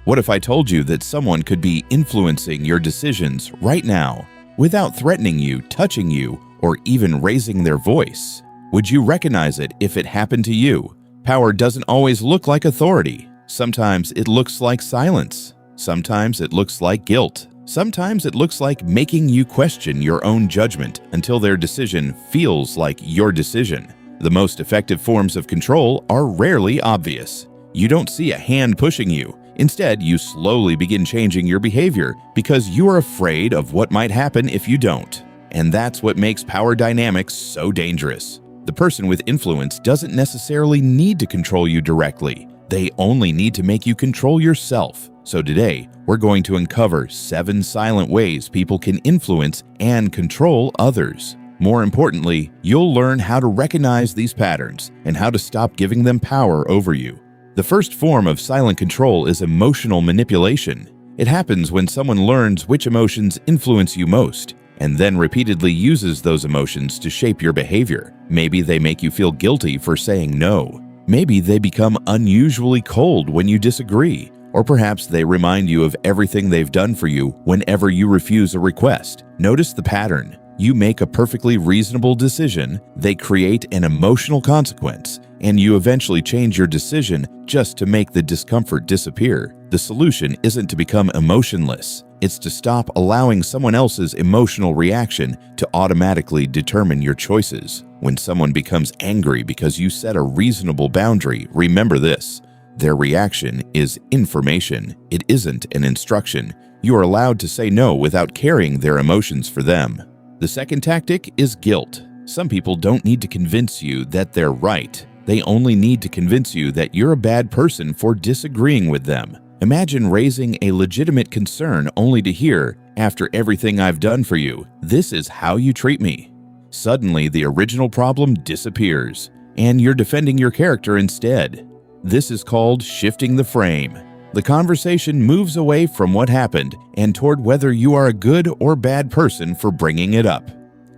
What if I told you that someone could be influencing your decisions right now without threatening you, touching you, or even raising their voice? Would you recognize it if it happened to you? Power doesn't always look like authority. Sometimes it looks like silence. Sometimes it looks like guilt. Sometimes it looks like making you question your own judgment until their decision feels like your decision. The most effective forms of control are rarely obvious. You don't see a hand pushing you. Instead, you slowly begin changing your behavior because you are afraid of what might happen if you don't. And that's what makes power dynamics so dangerous. The person with influence doesn't necessarily need to control you directly. They only need to make you control yourself. So today, we're going to uncover 7 silent ways people can influence and control others. More importantly, you'll learn how to recognize these patterns and how to stop giving them power over you. The first form of silent control is emotional manipulation. It happens when someone learns which emotions influence you most and then repeatedly uses those emotions to shape your behavior. Maybe they make you feel guilty for saying no. Maybe they become unusually cold when you disagree. Or perhaps they remind you of everything they've done for you whenever you refuse a request. Notice the pattern. You make a perfectly reasonable decision, they create an emotional consequence, and you eventually change your decision just to make the discomfort disappear. The solution isn't to become emotionless. It's to stop allowing someone else's emotional reaction to automatically determine your choices. When someone becomes angry because you set a reasonable boundary, remember this. Their reaction is information. It isn't an instruction. You are allowed to say no without carrying their emotions for them. The second tactic is guilt. Some people don't need to convince you that they're right. They only need to convince you that you're a bad person for disagreeing with them. Imagine raising a legitimate concern only to hear, after everything I've done for you, this is how you treat me. Suddenly, the original problem disappears, and you're defending your character instead. This is called shifting the frame. The conversation moves away from what happened and toward whether you are a good or bad person for bringing it up.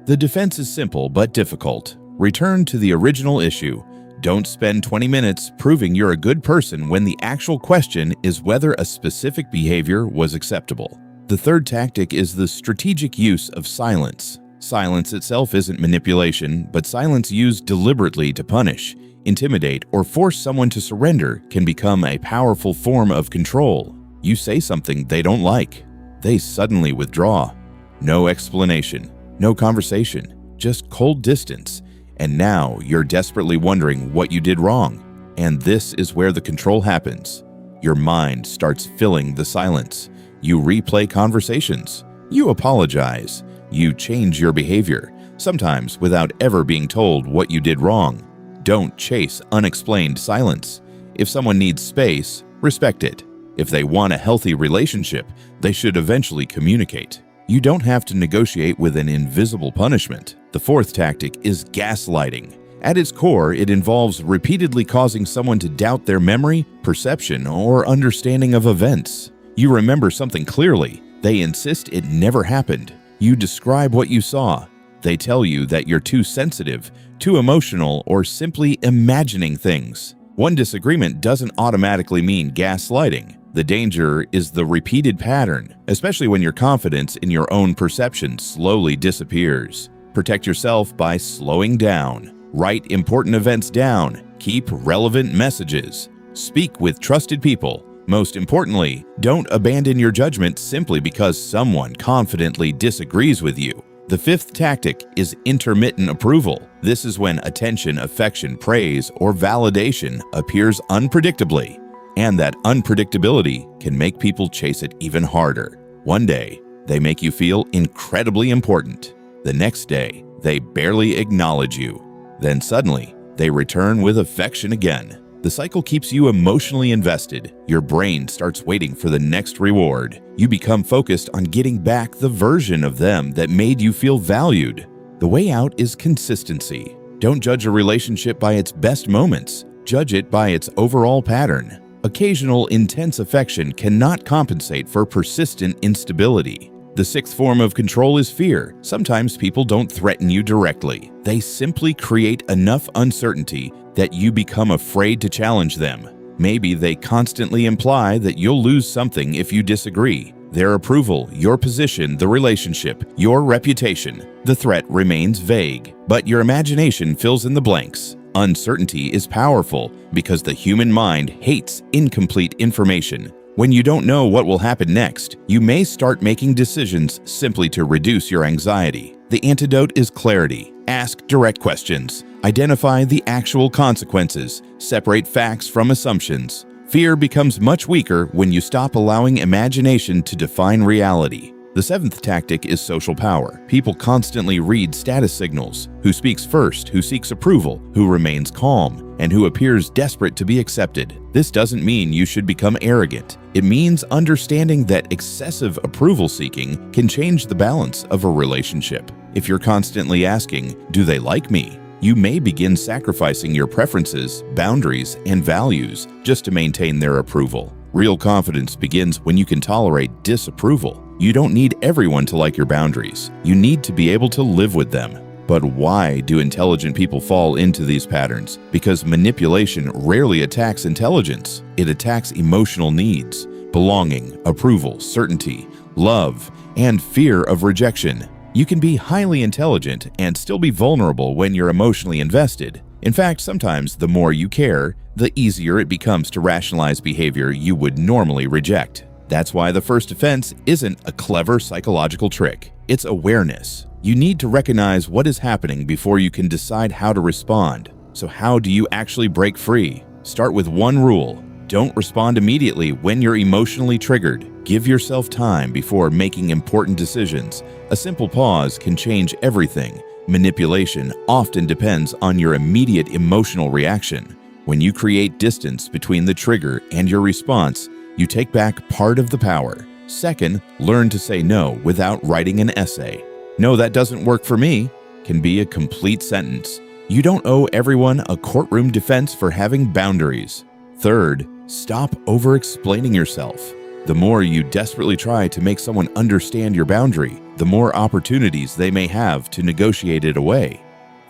The defense is simple but difficult. Return to the original issue. Don't spend 20 minutes proving you're a good person when the actual question is whether a specific behavior was acceptable. The third tactic is the strategic use of silence. Silence itself isn't manipulation, but silence used deliberately to punish, intimidate, or force someone to surrender can become a powerful form of control. You say something they don't like. They suddenly withdraw. No explanation, no conversation, just cold distance. And now you're desperately wondering what you did wrong. And this is where the control happens. Your mind starts filling the silence. You replay conversations. You apologize. You change your behavior, sometimes without ever being told what you did wrong. Don't chase unexplained silence. If someone needs space, respect it. If they want a healthy relationship, they should eventually communicate. You don't have to negotiate with an invisible punishment. The fourth tactic is gaslighting. At its core, it involves repeatedly causing someone to doubt their memory, perception, or understanding of events. You remember something clearly. They insist it never happened. You describe what you saw. They tell you that you're too sensitive, too emotional, or simply imagining things. One disagreement doesn't automatically mean gaslighting. The danger is the repeated pattern, especially when your confidence in your own perception slowly disappears. Protect yourself by slowing down. Write important events down. Keep relevant messages. Speak with trusted people. Most importantly, don't abandon your judgment simply because someone confidently disagrees with you. The fifth tactic is intermittent approval. This is when attention, affection, praise, or validation appears unpredictably. And that unpredictability can make people chase it even harder. One day, they make you feel incredibly important. The next day, they barely acknowledge you. Then suddenly, they return with affection again. The cycle keeps you emotionally invested. Your brain starts waiting for the next reward. You become focused on getting back the version of them that made you feel valued. The way out is consistency. Don't judge a relationship by its best moments. Judge it by its overall pattern. Occasional intense affection cannot compensate for persistent instability. The sixth form of control is fear. Sometimes people don't threaten you directly. They simply create enough uncertainty that you become afraid to challenge them. Maybe they constantly imply that you'll lose something if you disagree. Their approval, your position, the relationship, your reputation. The threat remains vague, but your imagination fills in the blanks. Uncertainty is powerful because the human mind hates incomplete information. When you don't know what will happen next, you may start making decisions simply to reduce your anxiety. The antidote is clarity. Ask direct questions. Identify the actual consequences. Separate facts from assumptions. Fear becomes much weaker when you stop allowing imagination to define reality. The seventh tactic is social power. People constantly read status signals: who speaks first, who seeks approval, who remains calm, and who appears desperate to be accepted. This doesn't mean you should become arrogant. It means understanding that excessive approval seeking can change the balance of a relationship. If you're constantly asking, "Do they like me?" you may begin sacrificing your preferences, boundaries, and values just to maintain their approval. Real confidence begins when you can tolerate disapproval. You don't need everyone to like your boundaries. You need to be able to live with them. But why do intelligent people fall into these patterns? Because manipulation rarely attacks intelligence. It attacks emotional needs: belonging, approval, certainty, love, and fear of rejection. You can be highly intelligent and still be vulnerable when you're emotionally invested. In fact, sometimes the more you care, the easier it becomes to rationalize behavior you would normally reject. That's why the first defense isn't a clever psychological trick. It's awareness. You need to recognize what is happening before you can decide how to respond. So how do you actually break free? Start with one rule. Don't respond immediately when you're emotionally triggered. Give yourself time before making important decisions. A simple pause can change everything. Manipulation often depends on your immediate emotional reaction. When you create distance between the trigger and your response, you take back part of the power. Second, learn to say no without writing an essay. "No, that doesn't work for me" can be a complete sentence. You don't owe everyone a courtroom defense for having boundaries. Third, stop over-explaining yourself. The more you desperately try to make someone understand your boundary, the more opportunities they may have to negotiate it away.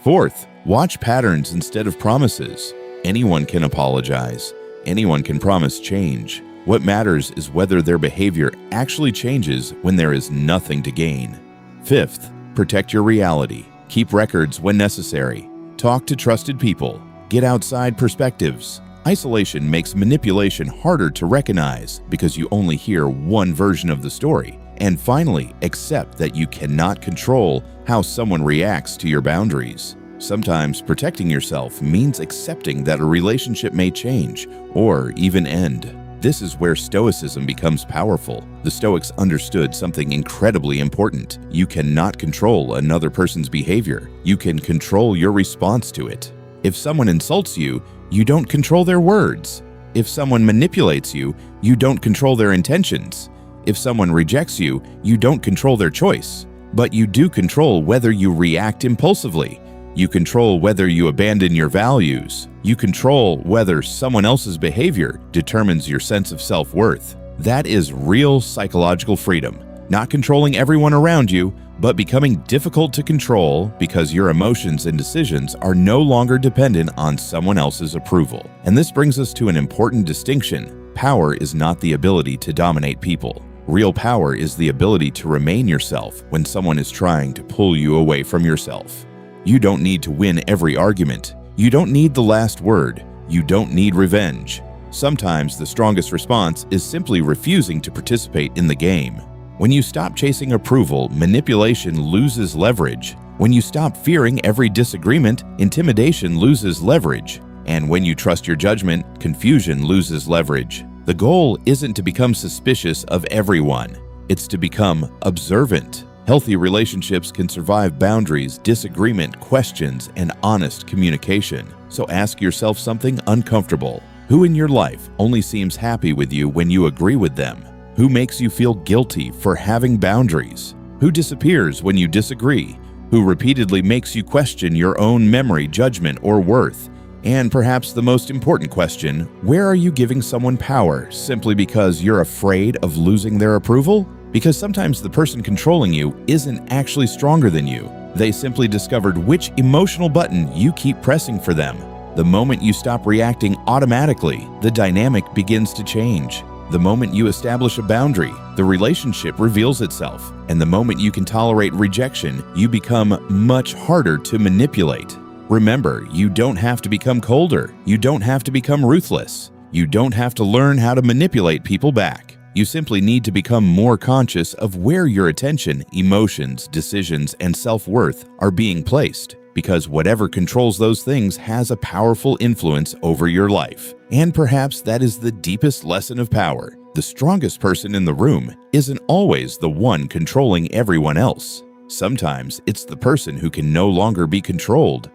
Fourth, watch patterns instead of promises. Anyone can apologize. Anyone can promise change. What matters is whether their behavior actually changes when there is nothing to gain. Fifth, protect your reality. Keep records when necessary. Talk to trusted people. Get outside perspectives. Isolation makes manipulation harder to recognize because you only hear one version of the story. And finally, accept that you cannot control how someone reacts to your boundaries. Sometimes protecting yourself means accepting that a relationship may change or even end. This is where Stoicism becomes powerful. The Stoics understood something incredibly important. You cannot control another person's behavior. You can control your response to it. If someone insults you, you don't control their words. If someone manipulates you, you don't control their intentions. If someone rejects you, you don't control their choice. But you do control whether you react impulsively. You control whether you abandon your values. You control whether someone else's behavior determines your sense of self-worth. That is real psychological freedom. Not controlling everyone around you, but becoming difficult to control because your emotions and decisions are no longer dependent on someone else's approval. And this brings us to an important distinction. Power is not the ability to dominate people. Real power is the ability to remain yourself when someone is trying to pull you away from yourself. You don't need to win every argument. You don't need the last word. You don't need revenge. Sometimes the strongest response is simply refusing to participate in the game. When you stop chasing approval, manipulation loses leverage. When you stop fearing every disagreement, intimidation loses leverage. And when you trust your judgment, confusion loses leverage. The goal isn't to become suspicious of everyone. It's to become observant. Healthy relationships can survive boundaries, disagreement, questions, and honest communication. So ask yourself something uncomfortable. Who in your life only seems happy with you when you agree with them? Who makes you feel guilty for having boundaries? Who disappears when you disagree? Who repeatedly makes you question your own memory, judgment, or worth? And perhaps the most important question, where are you giving someone power simply because you're afraid of losing their approval? Because sometimes the person controlling you isn't actually stronger than you. They simply discovered which emotional button you keep pressing for them. The moment you stop reacting automatically, the dynamic begins to change. The moment you establish a boundary, the relationship reveals itself. And the moment you can tolerate rejection, you become much harder to manipulate. Remember, you don't have to become colder. You don't have to become ruthless. You don't have to learn how to manipulate people back. You simply need to become more conscious of where your attention, emotions, decisions, and self-worth are being placed, because whatever controls those things has a powerful influence over your life. And perhaps that is the deepest lesson of power. The strongest person in the room isn't always the one controlling everyone else. Sometimes it's the person who can no longer be controlled